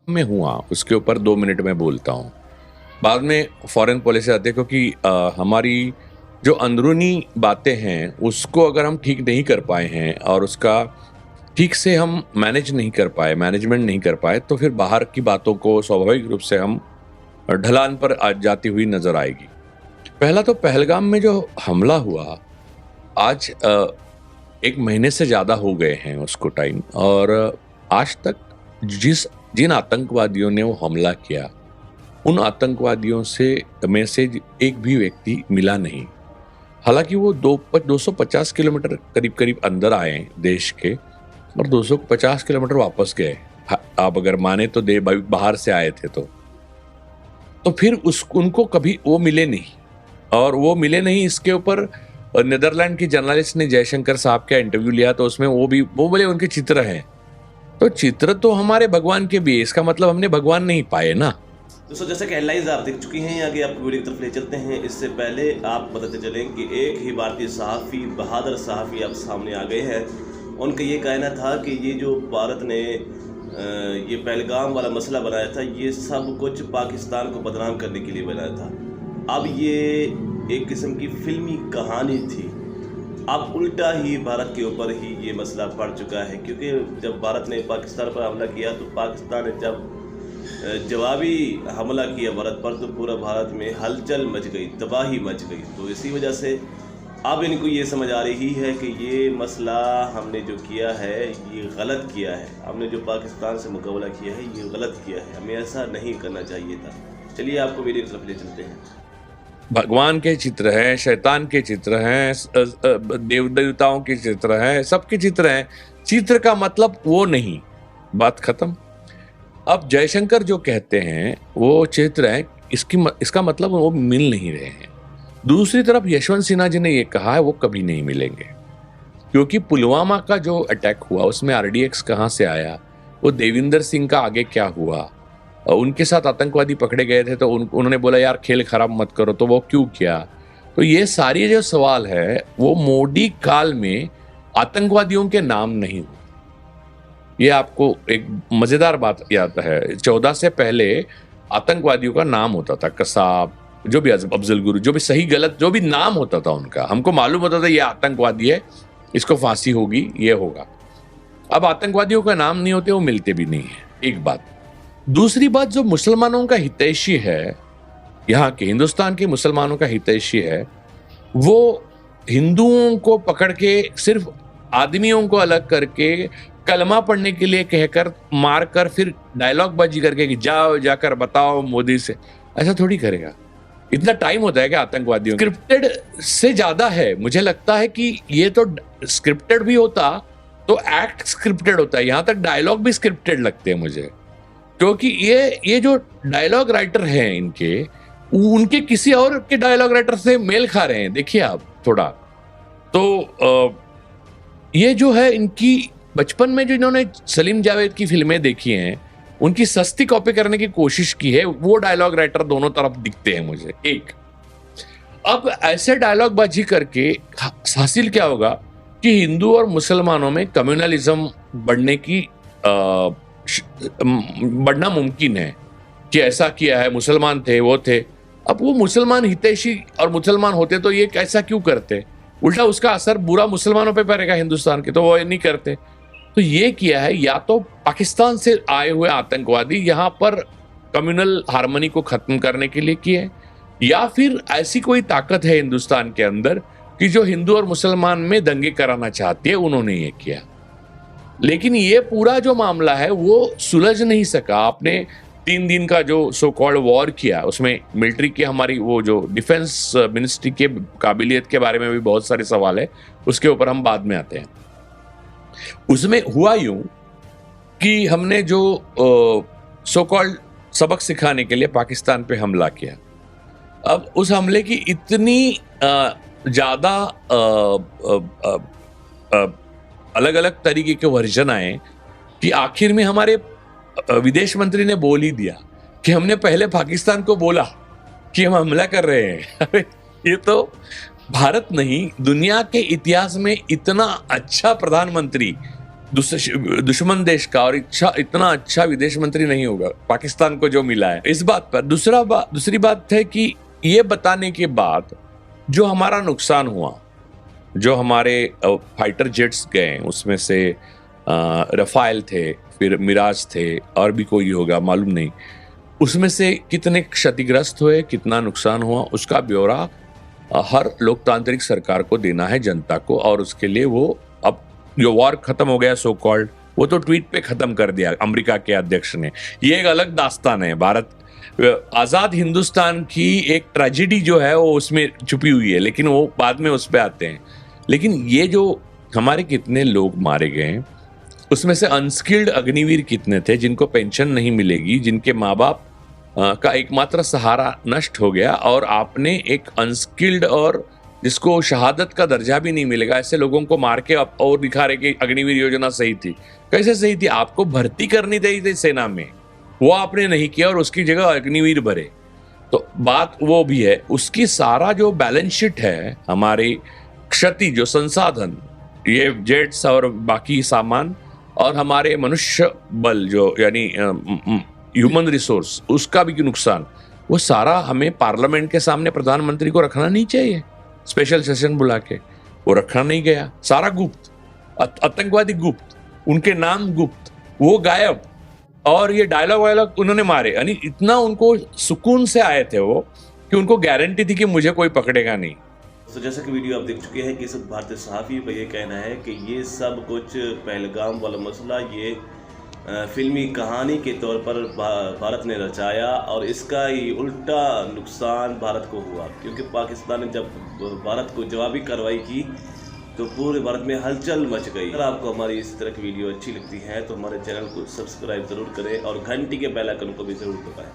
में हुआ उसके ऊपर 2 मिनट में बोलता हूँ। बाद में फॉरेन पॉलिसी आती है, क्योंकि हमारी जो अंदरूनी बातें हैं उसको अगर हम ठीक नहीं कर पाए हैं और उसका ठीक से हम मैनेजमेंट नहीं कर पाए, तो फिर बाहर की बातों को स्वाभाविक रूप से हम ढलान पर जाती हुई नजर आएगी। पहला तो पहलगाम में जो हमला हुआ, आज 1 महीने से ज़्यादा हो गए हैं उसको टाइम, और आज तक जिन आतंकवादियों ने वो हमला किया, उन आतंकवादियों में से एक भी व्यक्ति मिला नहीं। हालांकि वो 250 किलोमीटर करीब करीब अंदर आए देश के, और 250 किलोमीटर वापस गए। आप अगर माने तो बाहर से आए थे तो फिर उनको कभी वो मिले नहीं, और वो मिले नहीं। इसके ऊपर नीदरलैंड की जर्नलिस्ट ने जयशंकर साहब का इंटरव्यू लिया, तो उसमें वो बोले उनके चित्र हैं। तो चित्र तो हमारे भगवान के भी है, इसका मतलब हमने भगवान नहीं पाए ना। दोस्तों, जैसे कि हेडलाइंस आप देख चुकी हैं, आगे आपको वीडियो की तरफ ले चलते हैं। इससे पहले आप बताते चलें कि एक ही भारतीय सहाफ़ी, बहादुर सहाफ़ी आप सामने आ गए हैं। उनका ये कहना था कि ये जो भारत ने ये पहलगाम वाला मसला बनाया था, ये सब कुछ पाकिस्तान को बदनाम करने के लिए बनाया था। अब ये एक किस्म की फिल्मी कहानी थी। अब उल्टा ही भारत के ऊपर ही ये मसला पड़ चुका है, क्योंकि जब भारत ने पाकिस्तान पर हमला किया, तो पाकिस्तान ने जब जवाबी हमला किया भारत पर, तो पूरा भारत में हलचल मच गई, तबाही मच गई। तो इसी वजह से अब इनको ये समझ आ रही है कि ये मसला हमने जो किया है ये गलत किया है, हमने जो पाकिस्तान से मुकाबला किया है ये गलत किया है, हमें ऐसा नहीं करना चाहिए था। चलिए आपको वीडियो की तरफ ले चलते हैं। भगवान के चित्र हैं, शैतान के चित्र हैं, देवताओं के चित्र हैं, सबके चित्र हैं। चित्र का मतलब वो नहीं, बात खत्म। अब जयशंकर जो कहते हैं वो चित्र है, इसका मतलब वो मिल नहीं रहे हैं। दूसरी तरफ यशवंत सिन्हा जी ने ये कहा है वो कभी नहीं मिलेंगे, क्योंकि पुलवामा का जो अटैक हुआ उसमें आरडीएक्स कहाँ से आया, वो देविंदर सिंह का आगे क्या हुआ, उनके साथ आतंकवादी पकड़े गए थे तो उन्होंने बोला यार खेल खराब मत करो, तो वो क्यों किया। तो ये सारी जो सवाल है वो मोदी काल में आतंकवादियों के नाम नहीं हुए। ये आपको एक मजेदार बात याद है, 14 से पहले आतंकवादियों का नाम होता था, कसाब, जो भी अफजल गुरु, जो भी सही गलत जो भी नाम होता था उनका, हमको मालूम होता था ये आतंकवादी है, इसको फांसी होगी, ये होगा। अब आतंकवादियों का नाम नहीं होते, वो मिलते भी नहीं है, एक बात। दूसरी बात, जो मुसलमानों का हितैषी है, यहाँ के हिंदुस्तान के मुसलमानों का हितैषी है, वो हिंदुओं को पकड़ के सिर्फ आदमियों को अलग करके कलमा पढ़ने के लिए कहकर मारकर फिर डायलॉग बाजी करके कि जाओ जाकर बताओ मोदी से, ऐसा थोड़ी करेगा। इतना टाइम होता है कि आतंकवादियों स्क्रिप्टेड से ज्यादा है। मुझे लगता है कि ये तो स्क्रिप्टेड भी होता तो एक्ट स्क्रिप्टेड होता है, यहां तक डायलॉग भी स्क्रिप्टेड लगते हैं मुझे, क्योंकि ये जो डायलॉग राइटर हैं उनके किसी और के डायलॉग राइटर से मेल खा रहे हैं। देखिए आप थोड़ा तो ये जो है इनकी बचपन में जो इन्होंने सलीम जावेद की फिल्में देखी हैं उनकी सस्ती कॉपी करने की कोशिश की है, वो डायलॉग राइटर दोनों तरफ दिखते हैं मुझे। एक अब ऐसे डायलॉग बाजी करके हासिल क्या होगा कि हिंदू और मुसलमानों में कम्युनलिज्म बढ़ना मुमकिन है, कि ऐसा किया है, मुसलमान थे वो थे। अब वो मुसलमान हितैषी और मुसलमान होते तो ये कैसा क्यों करते, उल्टा उसका असर बुरा मुसलमानों पे पड़ेगा हिंदुस्तान के, तो वो नहीं करते। तो ये किया है या तो पाकिस्तान से आए हुए आतंकवादी यहाँ पर कम्युनल हार्मनी को खत्म करने के लिए किए, या फिर ऐसी कोई ताकत है हिंदुस्तान के अंदर कि जो हिंदू और मुसलमान में दंगे कराना चाहती है, उन्होंने ये किया। लेकिन ये पूरा जो मामला है वो सुलझ नहीं सका। आपने 3 दिन का जो सो कॉल्ड वॉर किया, उसमें मिलिट्री की हमारी वो जो डिफेंस मिनिस्ट्री के काबिलियत के बारे में भी बहुत सारे सवाल है, उसके ऊपर हम बाद में आते हैं। उसमें हुआ यूं कि हमने जो सो कॉल्ड सबक सिखाने के लिए पाकिस्तान पे हमला किया, अब उस हमले की इतनी ज्यादा अलग अलग तरीके के वर्जन आए कि आखिर में हमारे विदेश मंत्री ने बोल ही दिया कि हमने पहले पाकिस्तान को बोला कि हम हमला कर रहे हैं। अरे ये तो भारत नहीं, दुनिया के इतिहास में इतना अच्छा प्रधानमंत्री दुश्मन देश का, और इतना अच्छा विदेश मंत्री नहीं होगा पाकिस्तान को जो मिला है। इस बात पर दूसरी बात है कि ये बताने के बाद जो हमारा नुकसान हुआ, जो हमारे फाइटर जेट्स गए, उसमें से रफाल थे, फिर मिराज थे, और भी कोई होगा मालूम नहीं, उसमें से कितने क्षतिग्रस्त हुए, कितना नुकसान हुआ, उसका ब्यौरा हर लोकतांत्रिक सरकार को देना है, जनता को। और उसके लिए वो अब जो वॉर खत्म हो गया सो कॉल्ड, वो तो ट्वीट पे खत्म कर दिया अमेरिका के अध्यक्ष ने। ये एक अलग दास्तान है। भारत आजाद हिंदुस्तान की एक ट्रेजेडी जो है वो उसमें छुपी हुई है, लेकिन वो बाद में उस पर आते हैं। लेकिन ये जो हमारे कितने लोग मारे गए, उसमें से अनस्किल्ड अग्निवीर कितने थे जिनको पेंशन नहीं मिलेगी, जिनके माँ बाप का एकमात्र सहारा नष्ट हो गया, और आपने एक अनस्किल्ड और जिसको शहादत का दर्जा भी नहीं मिलेगा ऐसे लोगों को मार के और दिखा रहे कि अग्निवीर योजना सही थी। कैसे सही थी? आपको भर्ती करनी थी सेना में, वो आपने नहीं किया और उसकी जगह अग्निवीर भरे। तो बात वो भी है, उसकी सारा जो बैलेंस शीट है, हमारी क्षति, जो संसाधन, ये जेट्स और बाकी सामान, और हमारे मनुष्य बल जो यानी ह्यूमन रिसोर्स, उसका भी नुकसान, वो सारा हमें पार्लियामेंट के सामने प्रधानमंत्री को रखना नहीं चाहिए। स्पेशल सेशन बुला के वो रखा नहीं गया, सारा गुप्त, आतंकवादी गुप्त, उनके नाम गुप्त, वो गायब, और ये डायलॉग वायलॉग उन्होंने मारे। यानी इतना उनको सुकून से आए थे वो कि उनको गारंटी थी कि मुझे कोई पकड़ेगा नहीं। तो जैसा कि वीडियो आप देख चुके हैं कि सब भारतीय सहाफ़ी का ये कहना है कि ये सब कुछ पहलगाम वाला मसला ये फिल्मी कहानी के तौर पर भारत ने रचाया, और इसका ही उल्टा नुकसान भारत को हुआ, क्योंकि पाकिस्तान ने जब भारत को जवाबी कार्रवाई की तो पूरे भारत में हलचल मच गई। अगर आपको हमारी इस तरह की वीडियो अच्छी लगती है तो हमारे चैनल को सब्सक्राइब ज़रूर करें और घंटी के बेल आइकन को भी ज़रूर दबाएं।